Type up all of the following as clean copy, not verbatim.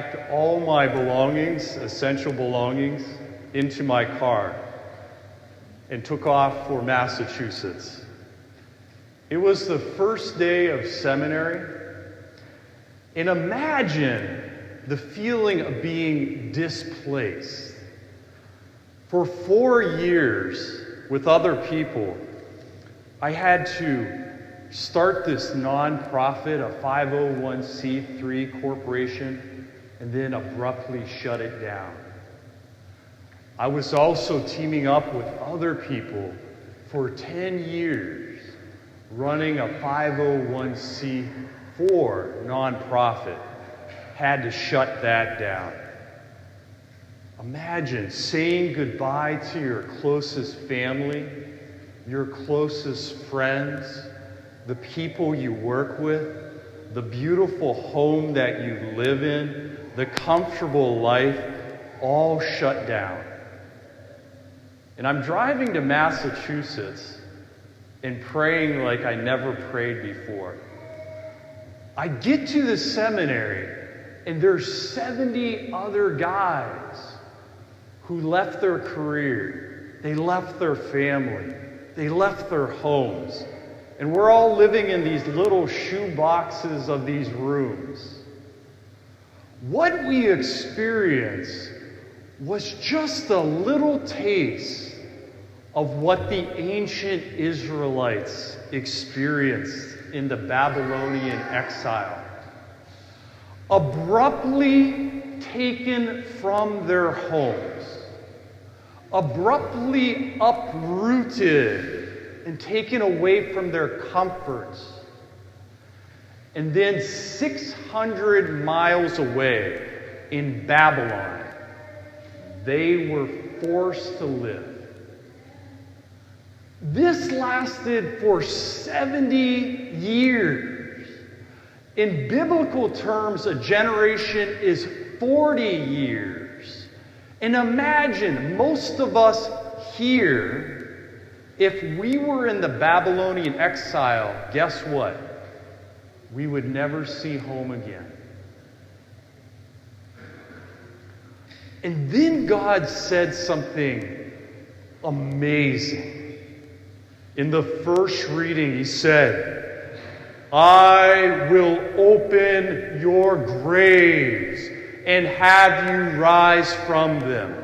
packed all my belongings, essential belongings, into my car and took off for Massachusetts. It was the first day of seminary, and imagine the feeling of being displaced. For 4 years with other people, I had to start this nonprofit, a 501c3 corporation, and then abruptly shut it down. I was also teaming up with other people for 10 years, running a 501c4 nonprofit. Had to shut that down. Imagine saying goodbye to your closest family, your closest friends, the people you work with, the beautiful home that you live in, the comfortable life, all shut down. And I'm driving to Massachusetts and praying like I never prayed before. I get to the seminary, and there's 70 other guys who left their career, they left their family, they left their homes, and we're all living in these little shoe boxes of these rooms. What we experienced was just a little taste of what the ancient Israelites experienced in the Babylonian exile. Abruptly taken from their homes, abruptly uprooted and taken away from their comforts, and then 600 miles away in Babylon, they were forced to live. This lasted for 70 years. In biblical terms, a generation is 40 years. And imagine, most of us here, if we were in the Babylonian exile, guess what? We would never see home again. And then God said something amazing. In the first reading, he said, I will open your graves and have you rise from them.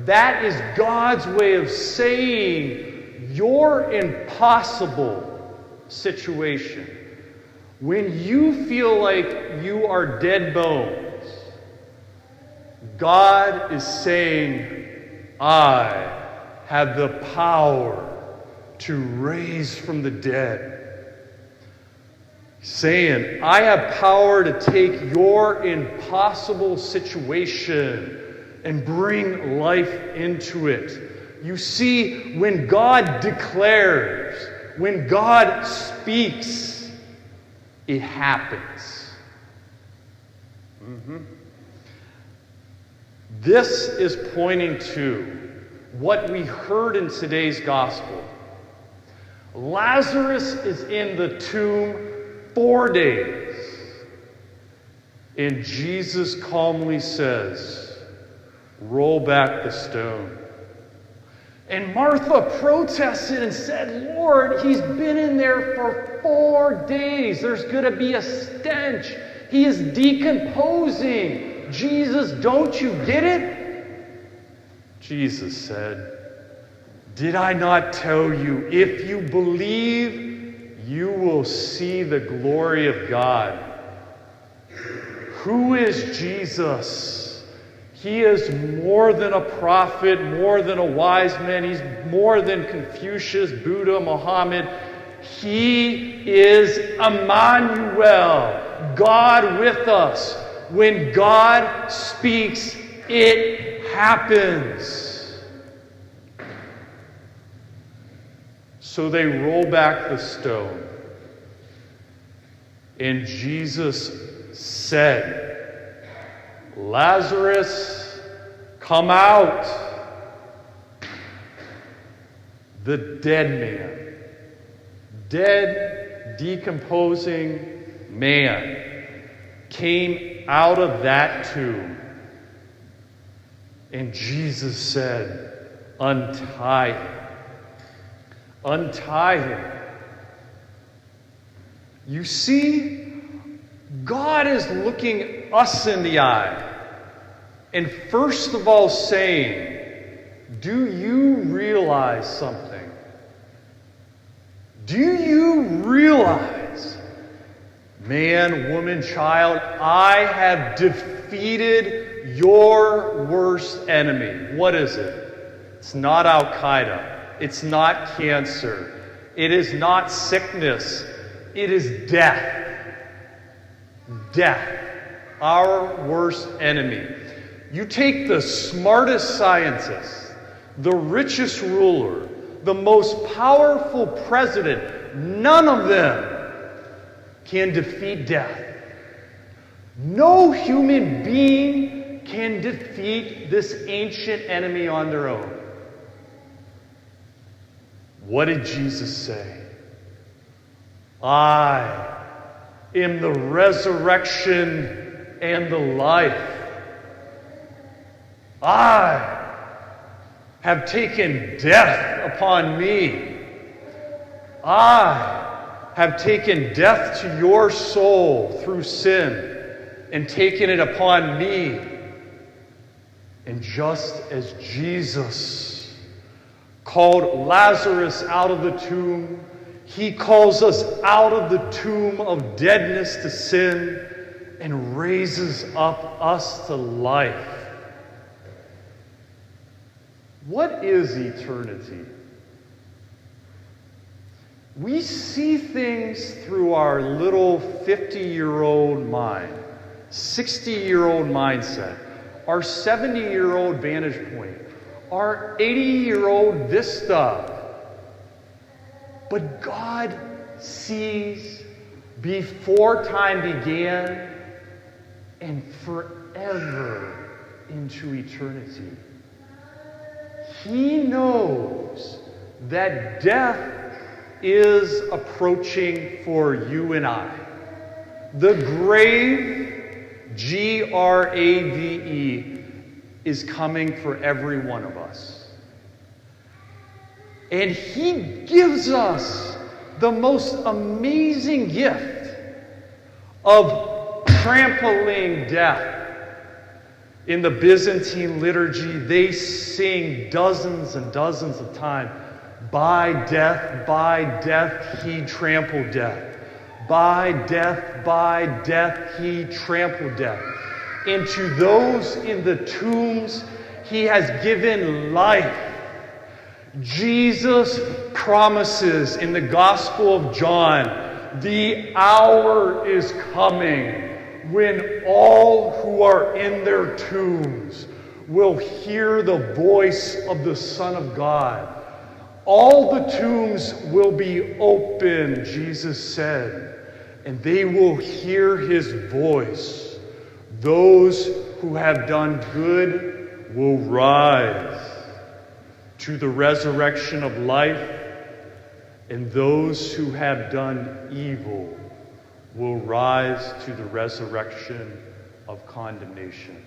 That is God's way of saying your impossible situation. When you feel like you are dead bones, God is saying, I have the power to raise from the dead. Saying, I have power to take your impossible situation and bring life into it. You see, when God declares, when God speaks, it happens. This is pointing to what we heard in today's gospel. Lazarus is in the tomb 4 days. And Jesus calmly says, roll back the stone. And Martha protested and said, Lord, he's been in there for 4 days. There's going to be a stench. He is decomposing. Jesus, don't you get it? Jesus said, did I not tell you, if you believe, you will see the glory of God? Who is Jesus? He is more than a prophet, more than a wise man. He's more than Confucius, Buddha, Muhammad. He is Emmanuel, God with us. When God speaks, it happens. So they roll back the stone. And Jesus said, Lazarus, come out. The dead, decomposing man came out of that tomb. And Jesus said, untie him. Untie him. You see, God is looking us in the eye and first of all saying, do you realize something? Do you realize, man, woman, child, I have defeated your worst enemy? What is it? It's not Al-Qaeda. It's not cancer. It is not sickness. It is death. Death. Our worst enemy. You take the smartest scientist, the richest ruler, the most powerful president, none of them can defeat death. No human being can defeat this ancient enemy on their own. What did Jesus say? I am the resurrection and the life. I have taken death upon me. I have taken death to your soul through sin and taken it upon me. And just as Jesus called Lazarus out of the tomb, he calls us out of the tomb of deadness to sin and raises up us to life. What is eternity? We see things through our little 50-year-old mind, 60-year-old mindset, our 70-year-old vantage point, our 80-year-old vista. But God sees before time began and forever into eternity. He knows that death is approaching for you and I. The grave, Grave, is coming for every one of us. And He gives us the most amazing gift of trampling death. In the Byzantine liturgy, they sing dozens and dozens of times, by death, he trampled death. By death, he trampled death. And to those in the tombs, he has given life. Jesus promises in the Gospel of John, the hour is coming when all who are in their tombs will hear the voice of the Son of God. All the tombs will be open, Jesus said, and they will hear his voice. Those who have done good will rise to the resurrection of life, and those who have done evil will rise to the resurrection of condemnation.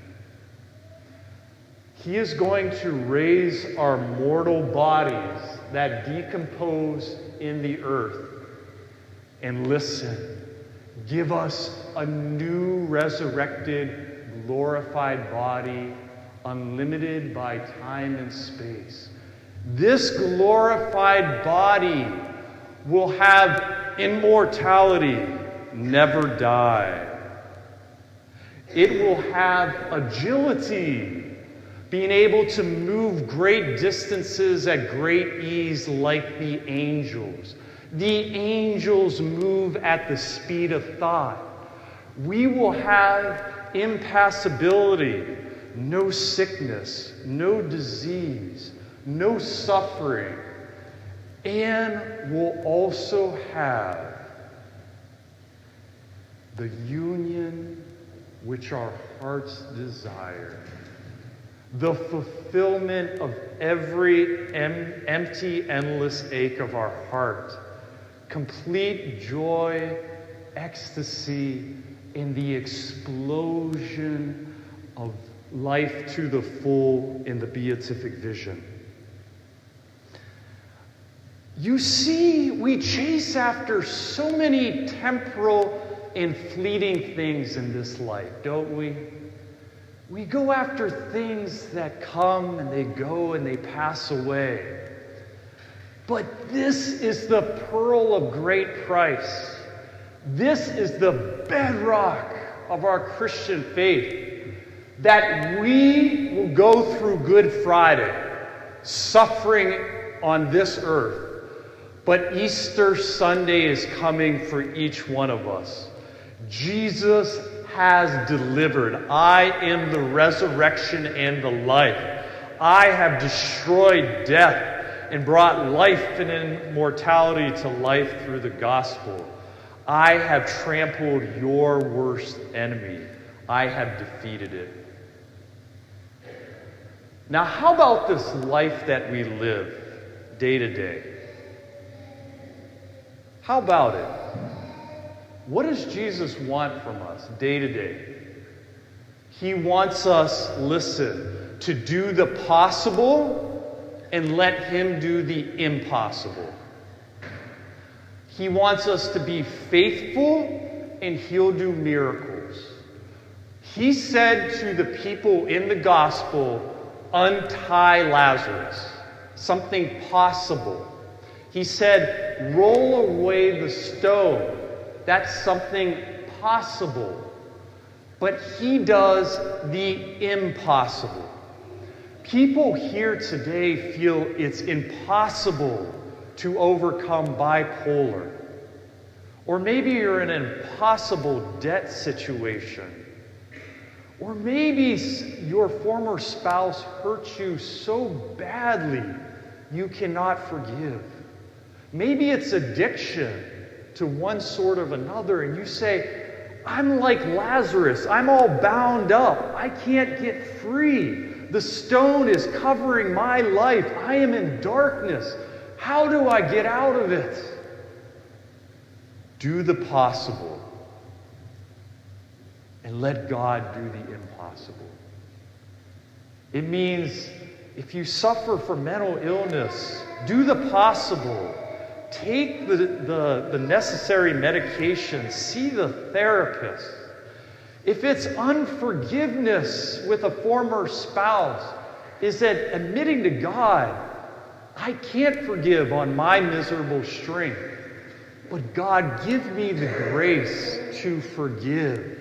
He is going to raise our mortal bodies that decompose in the earth and give us a new resurrected, glorified body, unlimited by time and space. This glorified body will have immortality, never die. It will have agility, being able to move great distances at great ease like the angels. The angels move at the speed of thought. We will have impassibility, no sickness, no disease, no suffering, and will also have the union which our hearts desire, the fulfillment of every empty, endless ache of our heart, complete joy, ecstasy, in the explosion of life to the full in the beatific vision. You see, we chase after so many temporal and fleeting things in this life, don't we? We go after things that come and they go and they pass away. But this is the pearl of great price. This is the bedrock of our Christian faith, that we will go through Good Friday, suffering on this earth, but Easter Sunday is coming for each one of us. Jesus has delivered. I am the resurrection and the life. I have destroyed death and brought life and immortality to life through the gospel. I have trampled your worst enemy. I have defeated it. Now, how about this life that we live day to day? How about it? What does Jesus want from us day to day? He wants us, listen, to do the possible and let Him do the impossible. He wants us to be faithful and He'll do miracles. He said to the people in the gospel, untie Lazarus, something possible. He said, roll away the stone. That's something possible. But He does the impossible. People here today feel it's impossible to overcome bipolar. Or maybe you're in an impossible debt situation. Or maybe your former spouse hurt you so badly you cannot forgive. Maybe it's addiction to one sort of another, and you say, I'm like Lazarus. I'm all bound up. I can't get free. The stone is covering my life. I am in darkness. How do I get out of it? Do the possible and let God do the impossible. It means if you suffer from mental illness, do the possible. Take the necessary medication. See the therapist. If it's unforgiveness with a former spouse, is it admitting to God, I can't forgive on my miserable strength, but God, give me the grace to forgive.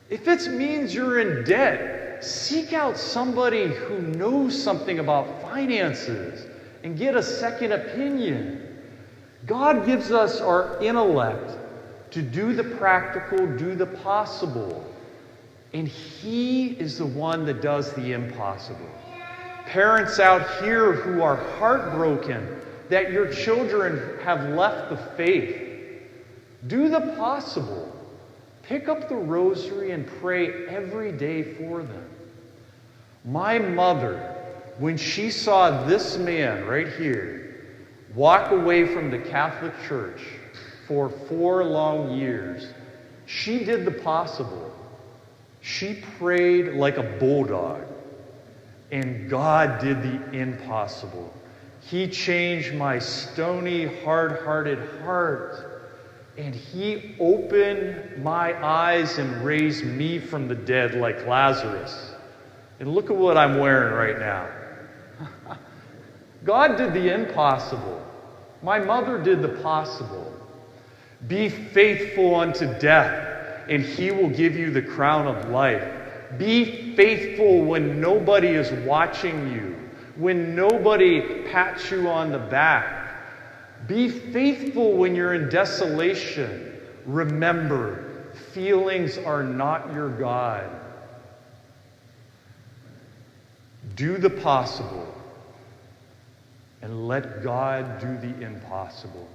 If it means you're in debt, seek out somebody who knows something about finances and get a second opinion. God gives us our intellect to do the practical, do the possible. And He is the one that does the impossible. Parents out here who are heartbroken that your children have left the faith, do the possible. Pick up the rosary and pray every day for them. My mother, when she saw this man right here walk away from the Catholic Church for 4 long years, she did the possible. She prayed like a bulldog, and God did the impossible. He changed my stony, hard-hearted heart, and He opened my eyes and raised me from the dead like Lazarus. And look at what I'm wearing right now. God did the impossible. My mother did the possible. Be faithful unto death, and He will give you the crown of life. Be faithful when nobody is watching you, when nobody pats you on the back. Be faithful when you're in desolation. Remember, feelings are not your God. Do the possible and let God do the impossible.